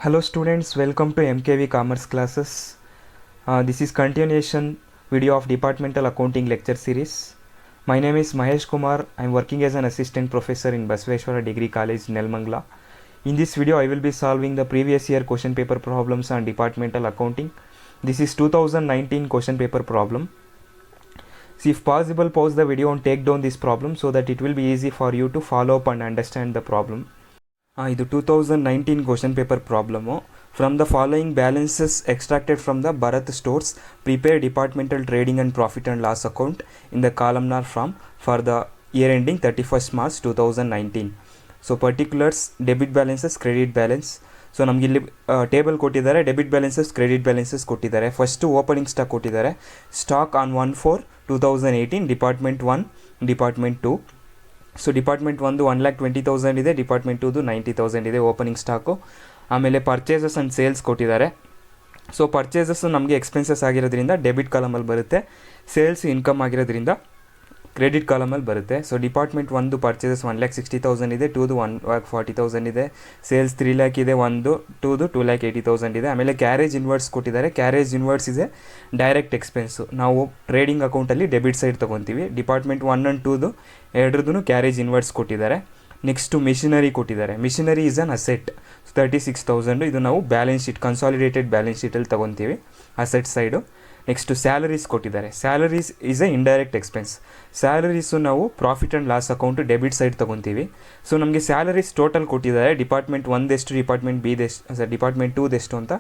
Hello students, welcome to MKV Commerce classes. This is continuation video of Departmental Accounting lecture series. My name is Mahesh Kumar. I am working as an assistant professor in Basaveshwara Degree College, Nelmangla. In this video, I will be solving the previous year question paper problems on Departmental Accounting. This is 2019 question paper problem. So if possible, pause the video and take down this problem so that it will be easy for you to follow up and understand the problem. ಇದು 2019 question paper problem. From the following balances extracted from the Bharat Stores prepare departmental trading and profit and loss account in the columnar form for the year ending 31st March 2019. So particulars debit balances, credit balance. So ನಮಗಿಲ್ಲಿ table ಕೊಟ್ಟಿದ್ದಾರೆ, debit balances, credit balances ಕೊಟ್ಟಿದ್ದಾರೆ. First opening stock ಕೊಟ್ಟಿದ್ದಾರೆ. Stock on 1/4/2018 department 1, department 2. So department 1,20,000 ಇದೆ, department 2 90,000 ಇದೆ opening stock. ಆಮೇಲೆ purchases and sales ಕೊಟ್ಟಿದ್ದಾರೆ. So purchases ನಮಗೆ expenses ಆಗಿರೋದ್ರಿಂದ ಡೆಬಿಟ್ ಕಾಲಮಲ್ಲಿ ಬರುತ್ತೆ, ಸೇಲ್ಸ್ ಇನ್ಕಮ್ ಆಗಿರೋದ್ರಿಂದ ಕ್ರೆಡಿಟ್ ಕಾಲಮಲ್ಲಿ ಬರುತ್ತೆ. ಸೊ ಡಿಪಾರ್ಟ್ಮೆಂಟ್ 1 ಪರ್ಚೇಸಸ್ 1,60,000 ಇದೆ, 2 1,40,000 ಇದೆ, ಸೇಲ್ಸ್ 3 lakh ಇದೆ, 2 2,80,000 ಇದೆ. ಆಮೇಲೆ ಕ್ಯಾರೇಜ್ ಇನ್ವರ್ಟ್ಸ್ ಕೊಟ್ಟಿದ್ದಾರೆ. ಕ್ಯಾರೇಜ್ ಇನ್ವರ್ಟ್ಸ್ ಇದೆ ಡೈರೆಕ್ಟ್ ಎಕ್ಸ್ಪೆನ್ಸು. ನಾವು ಟ್ರೇಡಿಂಗ್ ಅಕೌಂಟಲ್ಲಿ ಡೆಬಿಟ್ ಸೈಡ್ ತೊಗೊತೀವಿ. ಡಿಪಾರ್ಟ್ಮೆಂಟ್ 1 and 2 ಎರಡರದ್ದು ಕ್ಯಾರೇಜ್ ಇನ್ವರ್ಟ್ಸ್ ಕೊಟ್ಟಿದ್ದಾರೆ. ನೆಕ್ಸ್ಟು ಮಿಷಿನರಿ ಕೊಟ್ಟಿದ್ದಾರೆ. Machinery is an asset 36,000. ಇದು ನಾವು ಬ್ಯಾಲೆನ್ಸ್ ಶೀಟ್, ಕನ್ಸಾಲಿಡೇಟೆಡ್ ಬ್ಯಾಲೆನ್ಸ್ ಶೀಟಲ್ಲಿ ತೊಗೊತೀವಿ ಅಸೆಟ್ ಸೈಡು. ನೆಕ್ಸ್ಟು ಸ್ಯಾಲರೀಸ್ ಕೊಟ್ಟಿದ್ದಾರೆ. Salaries is a indirect expense. Salaries ನಾವು profit and loss account debit side ತೊಗೊತೀವಿ. ಸೊ ನಮಗೆ ಸ್ಯಾಲರೀಸ್ ಟೋಟಲ್ ಕೊಟ್ಟಿದ್ದಾರೆ. ಡಿಪಾರ್ಟ್ಮೆಂಟ್ 1 ಎಷ್ಟು, ಡಿಪಾರ್ಟ್ಮೆಂಟ್ 2 ಡಿಪಾರ್ಟ್ಮೆಂಟ್ 2 ಎಷ್ಟು ಅಂತ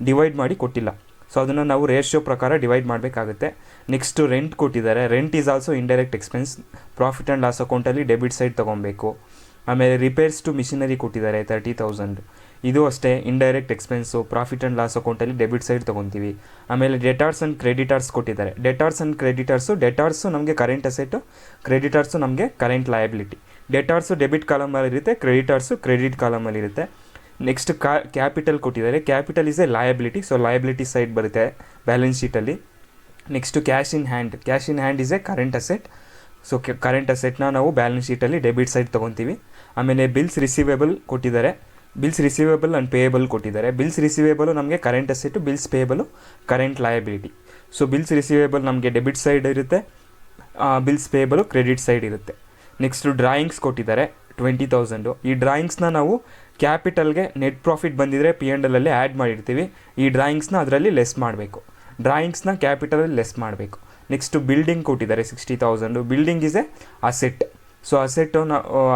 ಡಿವೈಡ್ ಮಾಡಿ ಕೊಟ್ಟಿಲ್ಲ. ಸೊ ಅದನ್ನು ನಾವು ರೇಷಿಯೋ ಪ್ರಕಾರ ಡಿವೈಡ್ ಮಾಡಬೇಕಾಗುತ್ತೆ. ನೆಕ್ಸ್ಟು ರೆಂಟ್ ಕೊಟ್ಟಿದ್ದಾರೆ. Rent is also indirect expense, profit and loss ಅಕೌಂಟಲ್ಲಿ ಡೆಬಿಟ್ ಸೈಡ್ ತೊಗೊಬೇಕು. ಆಮೇಲೆ ರಿಪೇರ್ಸ್ ಟು ಮಿಷಿನರಿ ಕೊಟ್ಟಿದ್ದಾರೆ 30,000. ಇದು ಅಷ್ಟೇ indirect expense, profit and loss ಅಕೌಂಟಲ್ಲಿ ಡೆಬಿಟ್ ಸೈಡ್ ತೊಗೊತೀವಿ. ಆಮೇಲೆ ಡೆಟಾರ್ಸ್ ಆ್ಯಂಡ್ ಕ್ರೆಡಿಟರ್ಸ್ ಕೊಟ್ಟಿದ್ದಾರೆ. ಡೆಟಾರ್ಸ್ ಆ್ಯಂಡ್ ಕ್ರೆಡಿಟರ್ಸು, ಡೆಟಾರ್ಸು ನಮಗೆ ಕರೆಂಟ್ ಅಸೆಟು, ಕ್ರೆಡಿಟರ್ಸು ನಮಗೆ ಕರೆಂಟ್ ಲಯಬಿಲಿಟಿ. ಡೆಟಾರ್ಸು ಡೆಬಿಟ್ ಕಾಲಮಲ್ಲಿ ಇರುತ್ತೆ, ಕ್ರೆಡಿಟರ್ಸು ಕ್ರೆಡಿಟ್ ಕಾಲಮಲ್ಲಿ ಇರುತ್ತೆ. ನೆಕ್ಸ್ಟ್ ಕ್ಯಾಪಿಟಲ್ ಕೊಟ್ಟಿದ್ದಾರೆ. Capital is A liability, so liability side ಬರುತ್ತೆ ಬ್ಯಾಲೆನ್ಸ್ ಶೀಟಲ್ಲಿ. Next cash in hand. Cash in hand is a current asset. So current ಅಸೆಟ್ನ ನಾವು balance ಶೀಟಲ್ಲಿ debit side ತೊಗೊತೀವಿ. ಆಮೇಲೆ ಬಿಲ್ಸ್ ರಿಸೀವೇಬಲ್ ಕೊಟ್ಟಿದ್ದಾರೆ. ಬಿಲ್ಸ್ ರಿಸೀವೇಬಲ್ ಆ್ಯಂಡ್ ಪೇಯಬಲ್ ಕೊಟ್ಟಿದ್ದಾರೆ. ಬಿಲ್ಸ್ ರಿಸೀವೇಬಲು ನಮಗೆ current asset, bills payable current liability. So bills receivable ನಮಗೆ debit side ಇರುತ್ತೆ, ಬಿಲ್ಸ್ ಪೇಯಬಲು ಕ್ರೆಡಿಟ್ ಸೈಡ್ ಇರುತ್ತೆ. ನೆಕ್ಸ್ಟು ಡ್ರಾಯಿಂಗ್ಸ್ ಕೊಟ್ಟಿದ್ದಾರೆ 20,000. ಈ ಡ್ರಾಯಿಂಗ್ಸ್ನ ನಾವು ಕ್ಯಾಪಿಟಲ್ಗೆ ನೆಟ್ ಪ್ರಾಫಿಟ್ ಬಂದಿದ್ದರೆ P&Lಲ್ಲಿ ಆ್ಯಡ್ ಮಾಡಿರ್ತೀವಿ. ಈ ಡ್ರಾಯಿಂಗ್ಸ್ನ ಅದರಲ್ಲಿ ಲೆಸ್ ಮಾಡಬೇಕು, ಡ್ರಾಯಿಂಗ್ಸ್ನ ಕ್ಯಾಪಿಟಲಲ್ಲಿ ಲೆಸ್ ಮಾಡಬೇಕು. ನೆಕ್ಸ್ಟು ಬಿಲ್ಡಿಂಗ್ ಕೊಟ್ಟಿದ್ದಾರೆ 60,000. Building is a asset. So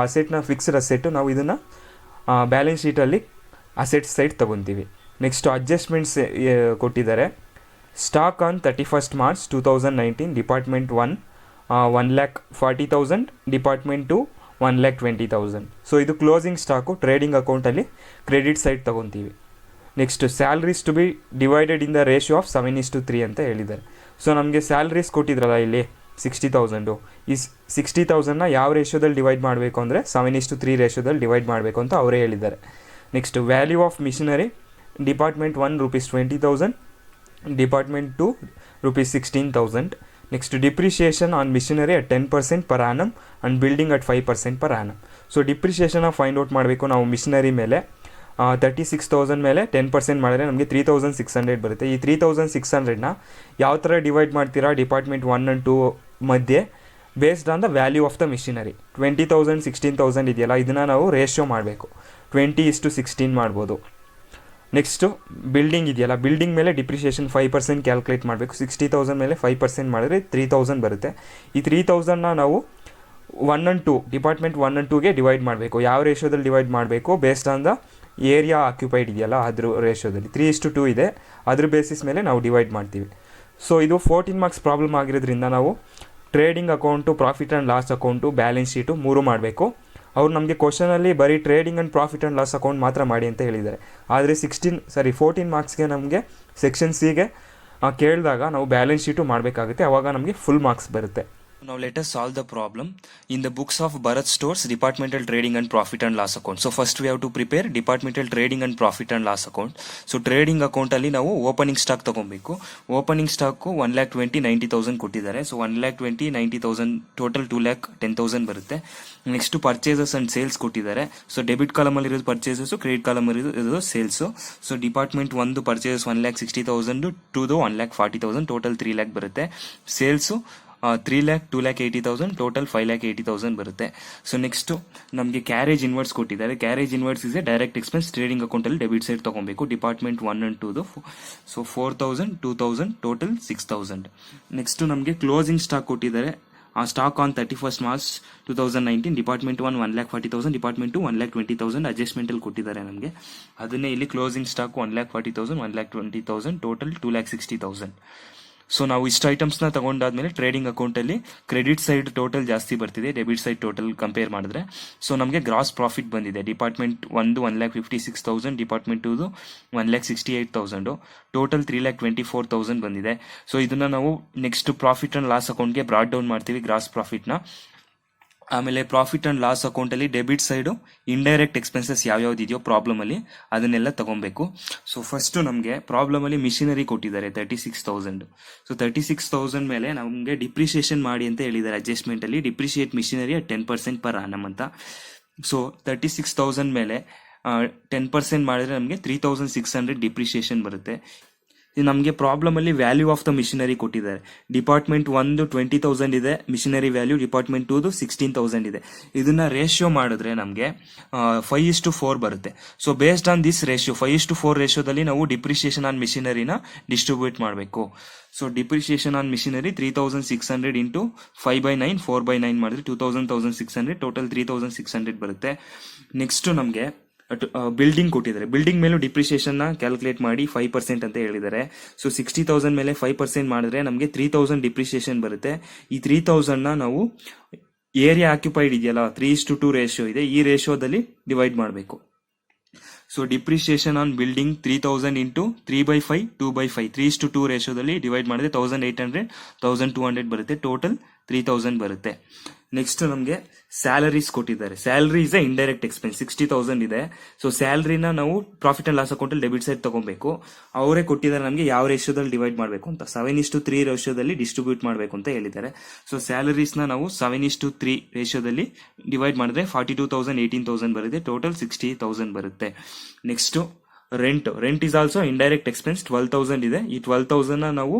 ಅಸೆಟ್ನ ಫಿಕ್ಸ್ಡ್ ಅಸೆಟ್ಟು ನಾವು ಇದನ್ನು ಬ್ಯಾಲೆನ್ಸ್ ಶೀಟಲ್ಲಿ ಅಸೆಟ್ ಸೈಡ್ ತೊಗೊತೀವಿ. ನೆಕ್ಸ್ಟು ಅಡ್ಜಸ್ಟ್ಮೆಂಟ್ಸ್ ಕೊಟ್ಟಿದ್ದಾರೆ. Stock on 31st March 2019 department 1 1,40,000, department 2 1,20,000. So ಇದು ಕ್ಲೋಸಿಂಗ್ ಸ್ಟಾಕು, ಟ್ರೇಡಿಂಗ್ ಅಕೌಂಟಲ್ಲಿ ಕ್ರೆಡಿಟ್ ಸೈಡ್ ತೊಗೊತೀವಿ. Next salaries to be divided in the ratio of 7:3 ಅಂತ ಹೇಳಿದ್ದಾರೆ. ಸೊ ನಮಗೆ ಸ್ಯಾಲ್ರೀಸ್ ಕೊಟ್ಟಿದ್ರಲ್ಲ ಇಲ್ಲಿ 60,000, ಈ 60,000ನ ಯಾವ ರೇಷಿಯೋದಲ್ಲಿ ಡಿವೈಡ್ ಮಾಡಬೇಕು ಅಂದರೆ 7:3 ರೇಷಿಯೋದಲ್ಲಿ ಡಿವೈಡ್ ಮಾಡಬೇಕು ಅಂತ ಅವರೇ ಹೇಳಿದ್ದಾರೆ. Next value of machinery, department 1 ₹20,000, department 2 ₹16,000. Next depreciation on machinery at 10% per annum and building at 5% per annum. So ಡಿಪ್ರಿಷಿಯೇಷನ್ನ ಫೈಂಡ್ ಔಟ್ ಮಾಡಬೇಕು ನಾವು. ಮಿಷಿನರಿ ಮೇಲೆ 36,000 ಮೇಲೆ 10% ಮಾಡಿದ್ರೆ ನಮಗೆ 3,600 ಬರುತ್ತೆ. ಈ 3,600ನ ಯಾವ ಥರ ಡಿವೈಡ್ ಮಾಡ್ತೀರಾ ಡಿಪಾರ್ಟ್ಮೆಂಟ್ 1 and 2 ಮಧ್ಯೆ based on the value of the machinery. 20,000 16,000 ಇದೆಯಲ್ಲ, ಇದನ್ನು ನಾವು ರೇಷಿಯೋ ಮಾಡಬೇಕು. 20:16 ಮಾಡ್ಬೋದು. ನೆಕ್ಸ್ಟು ಬಿಲ್ಡಿಂಗ್ ಇದೆಯಲ್ಲ, ಬಿಲ್ಡಿಂಗ್ ಮೇಲೆ ಡಿಪ್ರಿಷಿಯೇಷನ್ 5% ಕ್ಯಾಲ್ಕುಲೇಟ್ ಮಾಡಬೇಕು. 60,000 ಮೇಲೆ 5% ಮಾಡಿದ್ರೆ 3,000 ಬರುತ್ತೆ. ಈ 3,000ನ ನಾವು 1 and 2 ಡಿಪಾರ್ಟ್ಮೆಂಟ್ 1 and 2ಗೆ ಡಿವೈಡ್ ಮಾಡಬೇಕು. ಯಾವ ರೇಷಿಯೋದಲ್ಲಿ ಡಿವೈಡ್ ಮಾಡಬೇಕು? Based on the area occupied ಇದೆಯಲ್ಲ ಅದ್ರ ರೇಷಿಯೋದಲ್ಲಿ 3:2 ಇದೆ, ಅದ್ರ ಬೇಸಿಸ್ ಮೇಲೆ ನಾವು ಡಿವೈಡ್ ಮಾಡ್ತೀವಿ. ಸೊ ಇದು 14 ಮಾರ್ಕ್ಸ್ ಪ್ರಾಬ್ಲಮ್ ಆಗಿರೋದ್ರಿಂದ ನಾವು trading account, profit and loss account, balance sheet 3 ಮಾಡಬೇಕು. ಅವ್ರು ನಮಗೆ ಕ್ವಶನಲ್ಲಿ ಬರೀ trading and profit and loss account ಮಾತ್ರ ಮಾಡಿ ಅಂತ ಹೇಳಿದ್ದಾರೆ. ಆದರೆ 14 ಮಾರ್ಕ್ಸ್ಗೆ ನಮಗೆ ಸೆಕ್ಷನ್ ಸಿಗೆ ಕೇಳಿದಾಗ ನಾವು ಬ್ಯಾಲೆನ್ಸ್ ಶೀಟು ಮಾಡಬೇಕಾಗುತ್ತೆ. ಆವಾಗ ನಮಗೆ ಫುಲ್ ಮಾರ್ಕ್ಸ್ ಬರುತ್ತೆ. Now let us solve the problem in the books of Bharat Stores Departmental Trading and Profit and Loss account. So first we have to prepare Departmental Trading and Profit and Loss account. So trading account ಅಲ್ಲಿ ನಾವು opening stock ತಗೊಬೇಕು. Opening stock 1,20,90,000 ಕೊಟ್ಟಿದ್ದಾರೆ. So 1,20,90,000 total 2,10,000 ಬರುತ್ತೆ. Next purchases and sales ಕೊಟ್ಟಿದ್ದಾರೆ. So debit column ಅಲ್ಲಿ ಇರೋದು purchases, credit column ಅಲ್ಲಿ ಇರೋದು sales. So department 1 purchases 1,60,000 to 1,40,000 total 3 lakh ಬರುತ್ತೆ. ಸೇಲ್ಸ್ 3 lakh 2,80,000 ಟೋಟಲ್ 5,80,000 ಬರುತ್ತೆ. ಸೊ ನೆಕ್ಸ್ಟ್ ನಮಗೆ ಕ್ಯಾರೇಜ್ ಇನ್ವರ್ಸ್ ಕೊಟ್ಟಿದ್ದಾರೆ. Carriage inwards is a direct expense. Trading account ಅಲ್ಲಿ ಡೆಬಿಟ್ ಸೈಡ್ ತಗೊಬೇಕು. Department 1 and 2 so 4,000 2,000 total 6,000. Next ನಮಗೆ closing stock ಕೊಟ್ಟಿದ್ದಾರೆ. ಆ stock on 31st March 2019 department 1 1,40,000, department 2 1,20,000 adjustment ಅಲ್ಲಿ ಕೊಟ್ಟಿದ್ದಾರೆ ನಮಗೆ. ಅದನ್ನೇ ಇಲ್ಲಿ ಕ್ಲೋಸಿಂಗ್ ಸ್ಟಾಕ್ 1,40,000 1,20,000 ಟೋಟಲ್ 2,60,000. ಸೊ ನಾವು ಇಷ್ಟು ಐಟಮ್ಸ್ ನ ತಗೊಂಡಾದ್ಮೇಲೆ ಟ್ರೇಡಿಂಗ್ ಅಕೌಂಟ್ ಅಲ್ಲಿ ಕ್ರೆಡಿಟ್ ಸೈಡ್ ಟೋಟಲ್ ಜಾಸ್ತಿ ಬರ್ತಿದೆ, ಡೆಬಿಟ್ ಸೈಡ್ ಟೋಟಲ್ ಕಂಪೇರ್ ಮಾಡಿದ್ರೆ. ಸೊ ನಮಗೆ ಗ್ರಾಸ್ ಪ್ರಾಫಿಟ್ ಬಂದಿದೆ. ಡಿಪಾರ್ಟ್ಮೆಂಟ್ 1 1,56,000, ಡಿಪಾರ್ಟ್ಮೆಂಟ್ 2 1,68,000, ಟೋಟಲ್ 3,24,000 ಬಂದಿದೆ. ಸೊ ಇದನ್ನ ನಾವು ನೆಕ್ಸ್ಟ್ ಪ್ರಾಫಿಟ್ ಅಂಡ್ ಲಾಸ್ ಅಕೌಂಟ್ಗೆ ಬ್ರಾಡ್ ಡೌನ್ ಮಾಡ್ತೀವಿ ಗ್ರಾಸ್ ಪ್ರಾಫಿಟ್ ನ. ಆಮೇಲೆ ಪ್ರಾಫಿಟ್ ಅಂಡ್ ಲಾಸ್ ಅಕೌಂಟ್ ಅಲ್ಲಿ ಡೆಬಿಟ್ ಸೈಡ್ ಇಂಡೈರೆಕ್ಟ್ ಎಕ್ಸ್ಪೆನ್ಸಸ್ ಯಾವ್ಯಾವ್ದು ಇದೆಯೋ ಪ್ರಾಬ್ಲಮ್ ಅಲ್ಲಿ ಅದನ್ನೆಲ್ಲ ತಗೊಬೇಕು. ಸೊ ಫಸ್ಟ್ ನಮಗೆ ಪ್ರಾಬ್ಲಮ್ ಅಲ್ಲಿ ಮಿಷಿನರಿ ಕೊಟ್ಟಿದ್ದಾರೆ 36,000. ಸೊ 36,000 ಮೇಲೆ ನಮಗೆ ಡಿಪ್ರಿಸಿಯೇಷನ್ ಮಾಡಿ ಅಂತ ಹೇಳಿದ್ದಾರೆ ಅಡ್ಜಸ್ಟ್ಮೆಂಟ್ ಅಲ್ಲಿ. ಡಿಪ್ರಿಸಿಯೇಟ್ ಮಿಷಿನರಿ 10% ಪರ್ ಆನಮ್ ಅಂತ. ಸೊ 36,000 ಮೇಲೆ 10% ಮಾಡಿದ್ರೆ ನಮಗೆ 3,600 ಡಿಪ್ರಿಸಿಯೇಷನ್ ಬರುತ್ತೆ. ನಮಗೆ ಪ್ರಾಬ್ಲಮ್ ಅಲ್ಲಿ ವ್ಯಾಲ್ಯೂ ಆಫ್ ದ ಮಿಷಿನರಿ ಕೊಟ್ಟಿದ್ದಾರೆ. ಡಿಪಾರ್ಟ್ಮೆಂಟ್ 1 20,000 ಇದೆ ಮಿಷಿನರಿ ವ್ಯಾಲ್ಯೂ, ಡಿಪಾರ್ಟ್ಮೆಂಟ್ 2 16,000 ಇದೆ. ಇದನ್ನ ರೇಷಿಯೋ ಮಾಡಿದ್ರೆ ನಮಗೆ 5:4 ಬರುತ್ತೆ. So based on this ratio 5:4 ರೇಷಿಯೋದಲ್ಲಿ ನಾವು ಡಿಪ್ರಿಸಿಯೇಷನ್ ಆನ್ ಮಿಷಿನರಿನ ಡಿಸ್ಟ್ರಿಬ್ಯೂಟ್ ಮಾಡಬೇಕು. So depreciation on machinery 3,600 into 5/9 4/9 ಮಾಡಿದ್ರೆ 2,600 ಟೋಟಲ್ 3,600 ಬರುತ್ತೆ. ನೆಕ್ಸ್ಟ್ ನಮಗೆ ಬಿಲ್ಡಿಂಗ್ ಕೊಟ್ಟಿದ್ದಾರೆ. ಬಿಲ್ಡಿಂಗ್ ಮೇಲೂ ಡಿಪ್ರಿಸಿಯೇಷನ್ ನ ಕ್ಯಾಲ್ಕುಲೇಟ್ ಮಾಡಿ 5% ಅಂತ ಹೇಳಿದ್ದಾರೆ. ಸೊ 60,000 ಮೇಲೆ 5% ಮಾಡಿದ್ರೆ ನಮಗೆ 3,000 ಡಿಪ್ರಿಸಿಯೇಷನ್ ಬರುತ್ತೆ. ಈ 3,000 ನ ನಾವು ಏರಿಯಾ ಆಕ್ಯುಪೈಡ್ ಇದೆಯಲ್ಲ 3:2 ರೇಷಿಯೋ ಇದೆ, ಈ ರೇಷಿಯೋದಲ್ಲಿ ಡಿವೈಡ್ ಮಾಡಬೇಕು. So depreciation on building 3,000 into 3/5 2/5 3:2 ರೇಷಿಯೋದಲ್ಲಿ ಡಿವೈಡ್ ಮಾಡಿದ್ರೆ 1,800 1,200 ಬರುತ್ತೆ. ಟೋಟಲ್ 3,000 ಬರುತ್ತೆ. ನೆಕ್ಸ್ಟ್ ನಮಗೆ ಸ್ಯಾಲರೀಸ್ ಕೊಟ್ಟಿದ್ದಾರೆ. ಸ್ಯಾಲರಿ ಇಸ್ ಇಂಡೈರೆಕ್ಟ್ ಎಕ್ಸ್ಪೆನ್ಸ್ 60,000 ಇದೆ. ಸೊ ಸ್ಯಾಲರಿನ ನಾವು ಪ್ರಾಫಿಟ್ ಅಂಡ್ ಲಾಸ್ ಅಕೌಂಟ್ ಅಲ್ಲಿ ಡೆಬಿಟ್ ಸೈಡ್ ತಗೊಬೇಕು. ಅವರೇ ಕೊಟ್ಟಿದ್ದಾರೆ ನಮಗೆ ಯಾವ ರೇಷಿಯೋದಲ್ಲಿ ಡಿವೈಡ್ ಮಾಡಬೇಕು ಅಂತ. 7:3 ರೇಷಿಯೋದಲ್ಲಿ ಡಿಸ್ಟ್ರಿಬ್ಯೂಟ್ ಮಾಡಬೇಕು ಅಂತ ಹೇಳಿದ್ದಾರೆ. ಸೊ ಸ್ಯಾಲರೀಸ್ ನ ನಾವು 7:3 ರೇಷಿಯೋದಲ್ಲಿ ಡಿವೈಡ್ ಮಾಡಿದ್ರೆ 42,000 18,000 ಬರುತ್ತೆ. ಟೋಟಲ್ 60,000 ಬರುತ್ತೆ. Next rent is also indirect expense 12,000 ಇದೆ. ಈ 12,000 ನ ನಾವು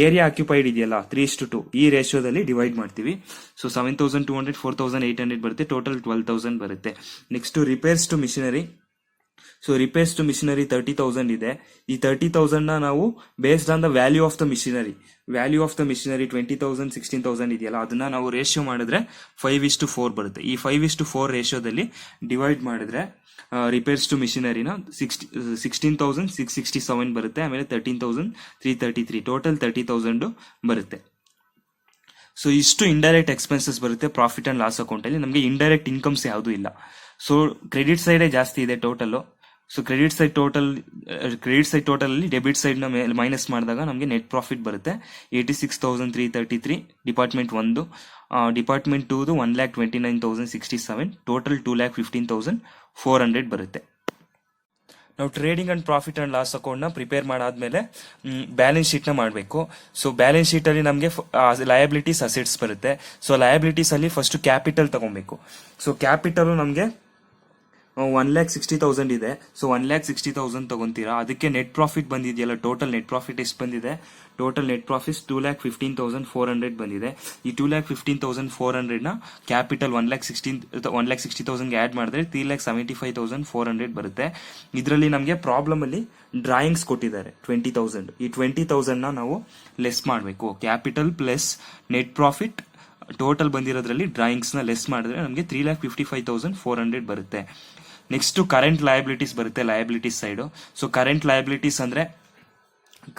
ಏರಿಯಾ ಆಕ್ಯುಪೈಡ್ ಇದೆಯಲ್ಲ 3:2 ಈ ರೇಷಿಯೋದಲ್ಲಿ ಡಿವೈಡ್ ಮಾಡ್ತೀವಿ. ಸೊ 7,200 4,800 ಬರುತ್ತೆ. ಟೋಟಲ್ 12,000 ಬರುತ್ತೆ. Next repairs to machinery. So repairs to machinery 30,000 ಇದೆ. ಈ 30,000 ನ ನಾವು based on the value of the machinery 20,000 16,000 ಇದೆಯಲ್ಲ ಅದನ್ನ ನಾವು ರೇಷಿಯೋ ಮಾಡಿದ್ರೆ 5:4 ಬರುತ್ತೆ. ಈ 5:4 ರೇಷಿಯೋದಲ್ಲಿ ಡಿವೈಡ್ ಮಾಡಿದ್ರೆ ರಿಪೇರ್ಸ್ ಟು ಮಿಷಿನರಿನ 16,667 ಬರುತ್ತೆ. ಆಮೇಲೆ 13,333 ಟೋಟಲ್ 30,000 ಬರುತ್ತೆ. ಸೊ ಇಷ್ಟು ಇಂಡೈರೆಕ್ಟ್ ಎಕ್ಸ್ಪೆನ್ಸಸ್ ಬರುತ್ತೆ ಪ್ರಾಫಿಟ್ ಅಂಡ್ ಲಾಸ್ ಅಕೌಂಟ್ ಅಲ್ಲಿ. ನಮಗೆ ಇಂಡೈರೆಕ್ಟ್ ಇನ್ಕಮ್ಸ್ ಯಾವುದು ಇಲ್ಲ. ಸೊ ಕ್ರೆಡಿಟ್ ಸೈಡೇ ಜಾಸ್ತಿ ಇದೆ total. So credit side total ಅಲ್ಲಿ ಡೆಬಿಟ್ ಸೈಡ್ ನ ಮೈನಸ್ ಮಾಡಿದಾಗ ನಮಗೆ ನೆಟ್ ಪ್ರಾಫಿಟ್ ಬರುತ್ತೆ 86,333. ಡಿಪಾರ್ಟ್ಮೆಂಟ್ 1 ಡಿಪಾರ್ಟ್ಮೆಂಟ್ 2 1,29,067 ಟೋಟಲ್ 2,15,400 ಬರುತ್ತೆ. ನಾವು trading and profit and loss account ನ ಪ್ರಿಪೇರ್ ಮಾಡಾದ್ಮೇಲೆ ಬ್ಯಾಲೆನ್ಸ್ ಶೀಟ್ ನ ಮಾಡಬೇಕು. ಸೊ ಬ್ಯಾಲೆನ್ಸ್ ಶೀಟ್ ಅಲ್ಲಿ ನಮಗೆ ಲಯಬಿಲಿಟೀಸ್ ಅಸೆಟ್ಸ್ ಬರುತ್ತೆ. ಸೊ ಲಯಬಿಲಿಟೀಸ್ ಅಲ್ಲಿ ಫಸ್ಟ್ ಕ್ಯಾಪಿಟಲ್ ತಗೊಬೇಕು. ಸೊ ಕ್ಯಾಪಿಟಲ್ ನಮಗೆ 1,60,000 ಇದೆ. ಸೊ 1,60,000 ತಗೊಂತೀರಾ. ಅದಕ್ಕೆ ನೆಟ್ ಪ್ರಾಫಿಟ್ ಬಂದಿದೆಯಲ್ಲ ಟೋಟಲ್ ನೆಟ್ ಪ್ರಾಫಿಟ್ ಎಷ್ಟು ಬಂದಿದೆ? ಟೋಟಲ್ ನೆಟ್ ಪ್ರಾಫಿಟ್ 2,15,400 ಬಂದಿದೆ. ಈ 2,15,400 ನ ಕ್ಯಾಪಿಟಲ್ 1,60,000 ಆಡ್ ಮಾಡಿದ್ರೆ 3,75,400 ಬರುತ್ತೆ. ಇದರಲ್ಲಿ ನಮಗೆ ಪ್ರಾಬ್ಲಮ್ ಅಲ್ಲಿ ಡ್ರಾಯಿಂಗ್ಸ್ ಕೊಟ್ಟಿದ್ದಾರೆ 20,000. ಈ 20,000 ನ ನಾವು ಲೆಸ್ ಮಾಡಬೇಕು. Capital plus net profit total ಬಂದಿರೋದ್ರಲ್ಲಿ ಡ್ರಾಯಿಂಗ್ಸ್ ನ ಲೆಸ್ ಮಾಡಿದ್ರೆ ನಮಗೆ 3,55,400 ಬರುತ್ತೆ. ನೆಕ್ಸ್ಟ್ ಕರೆಂಟ್ ಲಯಬಿಲಿಟೀಸ್ ಬರುತ್ತೆ liabilities side. So current liabilities ಅಂದ್ರೆ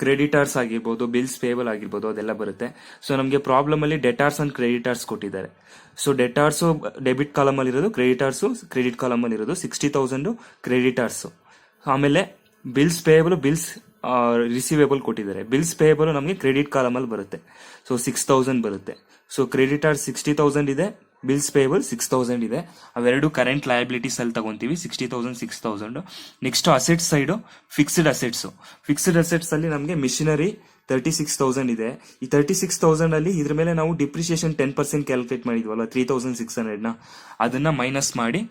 ಕ್ರೆಡಿಟರ್ಸ್ ಆಗಿರ್ಬೋದು, ಬಿಲ್ಸ್ ಪೇಬಲ್ ಆಗಿರ್ಬೋದು, ಅದೆಲ್ಲ ಬರುತ್ತೆ. ಸೊ ನಮಗೆ ಪ್ರಾಬ್ಲಮ್ ಅಲ್ಲಿ ಡೆಟಾರ್ಸ್ ಅಂಡ್ ಕ್ರೆಡಿಟರ್ಸ್ ಕೊಟ್ಟಿದ್ದಾರೆ. ಸೊ ಡೆಟಾರ್ಸ್ ಡೆಬಿಟ್ ಕಾಲಮ್ ಅಲ್ಲಿ ಇರೋದು, ಕ್ರೆಡಿಟರ್ಸ್ ಕ್ರೆಡಿಟ್ ಕಾಲಮ್ ಅಲ್ಲಿ ಇರೋದು. 60,000 ಕ್ರೆಡಿಟರ್ಸ್. ಆಮೇಲೆ ಬಿಲ್ಸ್ ಪೇಬಲ್ ಬಿಲ್ಸ್ ರಿಸೀವೇಬಲ್ ಕೊಟ್ಟಿದ್ದಾರೆ. ಬಿಲ್ಸ್ ಪೇಯಬಲ್ ನಮಗೆ ಕ್ರೆಡಿಟ್ ಕಾಲಮಲ್ಲಿ ಬರುತ್ತೆ. ಸೊ 6000 ಬರುತ್ತೆ. ಸೊ ಕ್ರೆಡಿಟರ್ 60,000 ಇದೆ, ಬಿಲ್ಸ್ ಪೇಯಬಲ್ 6000 ಇದೆ. ಅವೆರಡು ಕರೆಂಟ್ ಲಯಬಿಲಿಟೀಸ್ ಅಲ್ಲಿ ತಗೊಂತೀವಿ. 60,000 60,000. Next assets side fixed assets ಅಲ್ಲಿ ನಮಗೆ ಮಿಷನರಿ 36,000 ಇದೆ. ಈ 36,000 ಅಲ್ಲಿ ಇದ್ರ ಮೇಲೆ ನಾವು ಡಿಪ್ರಿಸಿಯೇಷನ್ 10% ಕ್ಯಾಲ್ಕುಲೇಟ್ ಮಾಡಿದ್ವಲ್ಲ 3,600 ಅದನ್ನ ಮೈನಸ್ ಮಾಡಿ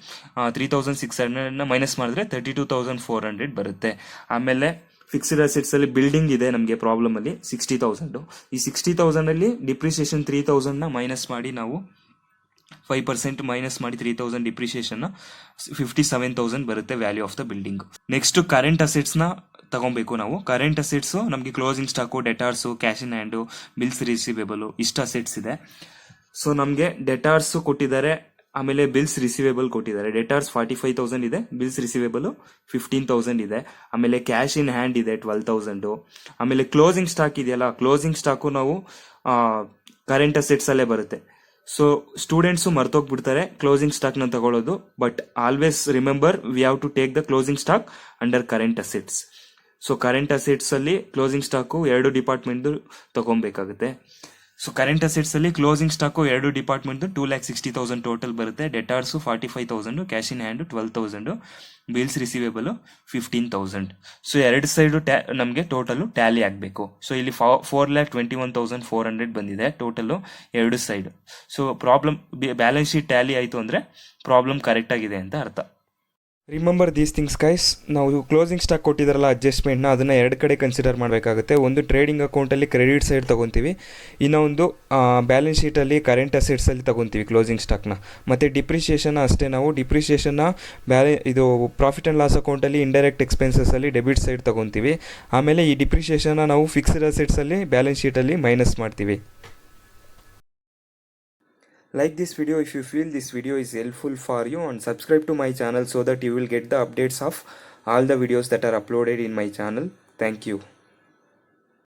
3,600 ಮೈನಸ್ ಮಾಡಿದ್ರೆ 32,400 ಬರುತ್ತೆ. ಆಮೇಲೆ ಫಿಕ್ಸ್ಡ್ ಅಸೆಟ್ಸ್ ಅಲ್ಲಿ ಬಿಲ್ಡಿಂಗ್ ಇದೆ ನಮಗೆ ಪ್ರಾಬ್ಲಮ್ ಅಲ್ಲಿ 60,000. ಈ 60,000 ಅಲ್ಲಿ ಡಿಪ್ರಿಸಿಯೇಷನ್ 3,000 ಮೈನಸ್ ಮಾಡಿ ನಾವು 5% ಮೈನಸ್ ಮಾಡಿ 3,000 ಡಿಪ್ರಿಸಿಯೇಷನ್ 57,000 ಬರುತ್ತೆ value of the building. Next current assets ನ ತಗೊಬೇಕು ನಾವು. ಕರೆಂಟ್ ಅಸೆಟ್ಸ್ ನಮಗೆ closing stock, debtors, cash in hand, bills receivable ಇಷ್ಟು ಅಸೆಟ್ಸ್ ಇದೆ. ಸೊ ನಮಗೆ ಡೆಟಾರ್ಸ್ ಕೊಟ್ಟಿದ್ದಾರೆ, ಆಮೇಲೆ ಬಿಲ್ಸ್ ರಿಸೀವೇಬಲ್ ಕೊಟ್ಟಿದ್ದಾರೆ. ಡೆಟಾರ್ಸ್ 45,000 ಇದೆ, ಬಿಲ್ಸ್ ರಿಸೀವೇಬಲ್ 15,000 ಇದೆ. ಆಮೇಲೆ ಕ್ಯಾಶ್ ಇನ್ ಹ್ಯಾಂಡ್ ಇದೆ 12,000. ಆಮೇಲೆ ಕ್ಲೋಸಿಂಗ್ ಸ್ಟಾಕ್ ಇದೆಯಲ್ಲ, ಕ್ಲೋಸಿಂಗ್ ಸ್ಟಾಕು ನಾವು ಕರೆಂಟ್ ಅಸೆಟ್ಸ್ ಅಲ್ಲೇ ಬರುತ್ತೆ. ಸೊ ಸ್ಟೂಡೆಂಟ್ಸು ಮರ್ತೋಗ್ಬಿಡ್ತಾರೆ ಕ್ಲೋಸಿಂಗ್ ಸ್ಟಾಕ್ ನ ತಗೊಳ್ಳೋದು. But always remember we have to take the closing stock under current assets. So current assets ಅಲ್ಲಿ ಕ್ಲೋಸಿಂಗ್ ಸ್ಟಾಕು 2 ಡಿಪಾರ್ಟ್ಮೆಂಟ್ ತಗೊಬೇಕಾಗುತ್ತೆ. ಸೊ ಕರೆಂಟ್ ಅಸೆಟ್ಸ್ ಅಲ್ಲಿ ಕ್ಲೋಸಿಂಗ್ ಸ್ಟಾಕು 2 ಡಿಪಾರ್ಟ್ಮೆಂಟ್ 2,60,000 ಟೋಟಲ್ ಬರುತ್ತೆ. Debtors 45,000, cash in hand 12,000, bills receivable 15,000. So ಎರಡು side ನಮಗೆ total tally ಆಗಬೇಕು. So ಇಲ್ಲಿ 4,21,400 ಬಂದಿದೆ total ಎರಡು side. So problem balance sheet Tally ಆಯಿತು ಅಂದರೆ ಪ್ರಾಬ್ಲಮ್ ಕರೆಕ್ಟ್ ಆಗಿದೆ ಅಂತ ಅರ್ಥ. Remember these things guys. ನಾವು ಕ್ಲೋಸಿಂಗ್ ಸ್ಟಾಕ್ ಕೊಟ್ಟಿದ್ದಾರಲ್ಲ ಅಡ್ಜಸ್ಟ್ಮೆಂಟ್ನ, ಅದನ್ನು ಎರಡು ಕಡೆ ಕನ್ಸಿಡರ್ ಮಾಡಬೇಕಾಗುತ್ತೆ. ಒಂದು ಟ್ರೇಡಿಂಗ್ ಅಕೌಂಟಲ್ಲಿ ಕ್ರೆಡಿಟ್ ಸೈಡ್ ತೊಗೊತೀವಿ, ಇನ್ನೊಂದು ಬ್ಯಾಲೆನ್ಸ್ ಶೀಟಲ್ಲಿ ಕರೆಂಟ್ ಅಸೆಟ್ಸಲ್ಲಿ ತೊಗೊತೀವಿ ಕ್ಲೋಸಿಂಗ್ ಸ್ಟಾಕ್ನ. ಮತ್ತು ಡಿಪ್ರಿಷಿಯೇಷನ್ ಅಷ್ಟೇ, ನಾವು ಡಿಪ್ರಿಷಿಯೇಷನ್ನ ಇದು ಪ್ರಾಫಿಟ್ ಆ್ಯಂಡ್ ಲಾಸ್ ಅಕೌಂಟಲ್ಲಿ ಇಂಡೈರೆಕ್ಟ್ ಎಕ್ಸ್ಪೆನ್ಸಸ್ಸಲ್ಲಿ ಡೆಬಿಟ್ ಸೈಡ್ ತೊಗೊತೀವಿ. ಆಮೇಲೆ ಈ ಡಿಪ್ರಿಷಿಯೇಷನ್ನ ನಾವು ಫಿಕ್ಸ್ಡ್ ಅಸೆಟ್ಸಲ್ಲಿ ಬ್ಯಾಲೆನ್ಸ್ ಶೀಟಲ್ಲಿ ಮೈನಸ್ ಮಾಡ್ತೀವಿ. Like this video if you feel this video is helpful for you, and subscribe to my channel so that you will get the updates of all the videos that are uploaded in my channel. Thank you.